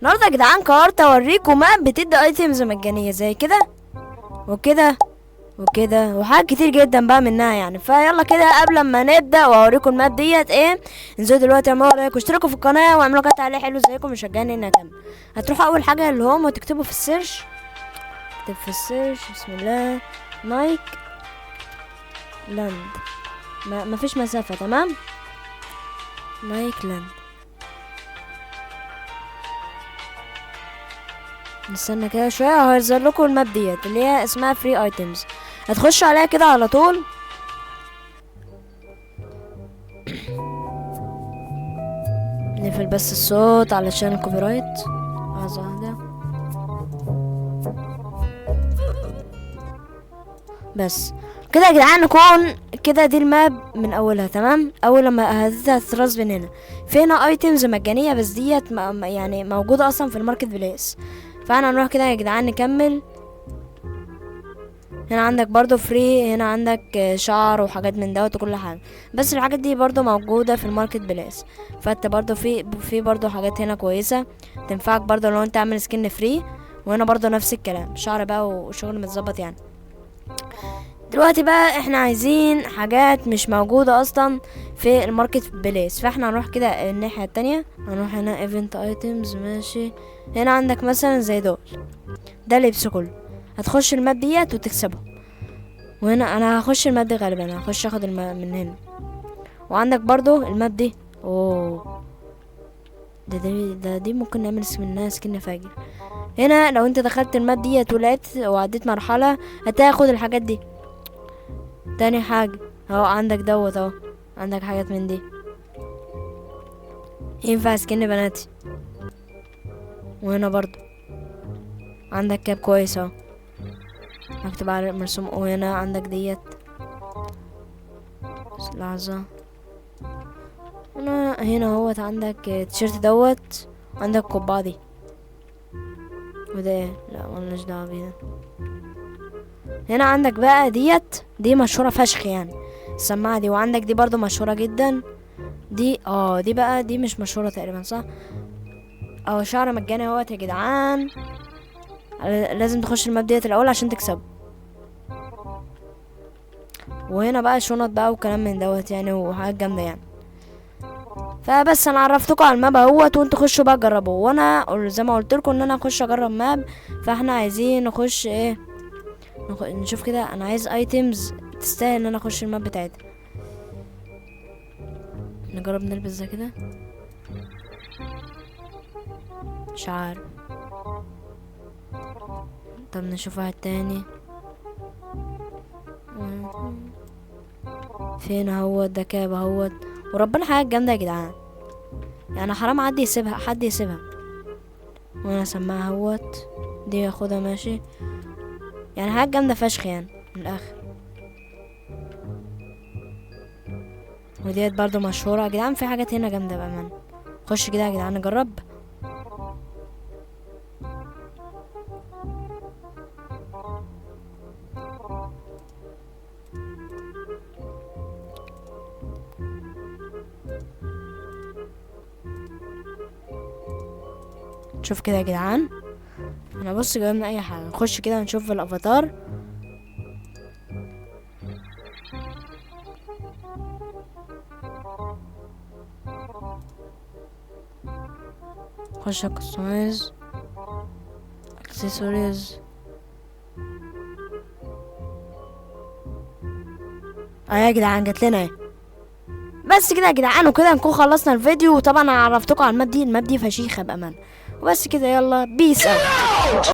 النهارده يا جدعان قررت اوريكم ماب بتدي ايتيمز مجانيه زي كده وكده وكده وحاجات كتير جدا بقى منها يعني. فيلا كده قبل ما نبدا واوريكم الماب ديت ايه، انزلوا دلوقتي اعملوا لايك واشتركوا في القناه واعملوا قطع عليه حلو زيكم مشجعني اني اكمل. هتروحوا اول حاجه الهوم وتكتبوا في السيرش، اكتب في السيرش بسم الله نايك لاند، مفيش مسافه تمام، نايك لاند. نستنى كده شويه وهيظهر لكم الماب ديت اللي هي اسمها فري ايتيمز، هتخشوا عليها كده على طول. نقفل بس الصوت علشان الكوبي رايت. لحظه واحده بس كده يا جدعان نكون كده دي الماب من اولها تمام. اول لما هتترص من هنا في هنا ايتيمز مجانيه بس ديت يعني موجوده اصلا في الماركت بليس. فاحنا هنروح كده يا جدعان نكمل. هنا عندك برضو فري، هنا عندك شعر وحاجات من دوت وكل حاجه، بس الحاجات دي برضو موجوده في الماركت بليس. فانت برضو في برضو حاجات هنا كويسه تنفعك برضو لو انت عامل سكن فري. وهنا برضو نفس الكلام شعر بقى وشغل متظبط يعني. دلوقتي بقى احنا عايزين حاجات مش موجودة اصلا في الماركت بليس، فاحنا هنروح كده الناحية التانية. هنروح هنا ايفنت ايتيمز ماشي. هنا عندك مثلا زي دول، ده لبس كله، هتخش الماب ديت وتكسبه. وهنا انا هخش الماب دي غالبا، هخش اخد الماب من هنا. وعندك برضو الماب دي، اوه دي ممكن نعمل منها سكن فاجر. هنا لو انت دخلت الماب ديت ولقيت وعديت مرحلة هتاخد الحاجات دي. تاني حاجة اهو عندك دوت اهو، عندك حاجات من دي ينفع سكن بناتي. وهنا برضو عندك كاب كويس اهو هكتب على مرسوم. وهنا عندك ديت لحظة. هنا اهوت عندك تيشيرت دوت، عندك قبعة دي وده ايه، لا ملناش دعوة بيها. هنا عندك بقى دي مشهورة فشخ يعني السماعة دي. وعندك دي برضو مشهورة جدا. دي بقى دي مش مشهورة تقريبا صح. شعر مجاني اهوت يا جدعان، لازم تخش الماب ديت الاول عشان تكسبه. وهنا بقى شنط بقى وكلام من دوت يعني وحاجات جامدة يعني. فبس انا عرفتكم على الماب اهوت وانتوا خشوا بقى جربوه. وانا زي ما قلت لكم ان انا اخش اجرب ماب، فاحنا عايزين نخش ايه، نشوف كده. انا عايز ايتيمز تستاهل ان انا اخش الماب بتاعتها. نجرب نلبس ده كده، مش عارف. طب نشوف واحد تاني. فين اهوت ده كاب اهوت. وربنا حاجات جامده يا جدعان يعني، حرام حد يسيبها. وانا اسمعها اهوت، دي اخدها ماشي يعني، حاجات جامده فشخ يعني من الاخر. وديت برضو مشهوره يا جدعان. في حاجات هنا جامده بامان، خش كده يا جدعان نجرب. شوف كده يا جدعان، انا بص جايبنا اي حاجه، نخش كده نشوف الافاتار. خش كستمايز اكسسوارز. يا جدعان جات لنا ايه. بس كده يا جدعان وكده نكون خلصنا الفيديو. وطبعا انا عرفتكم على الماب دي فشيخه بامان. وبس كده يلا بيس اوت.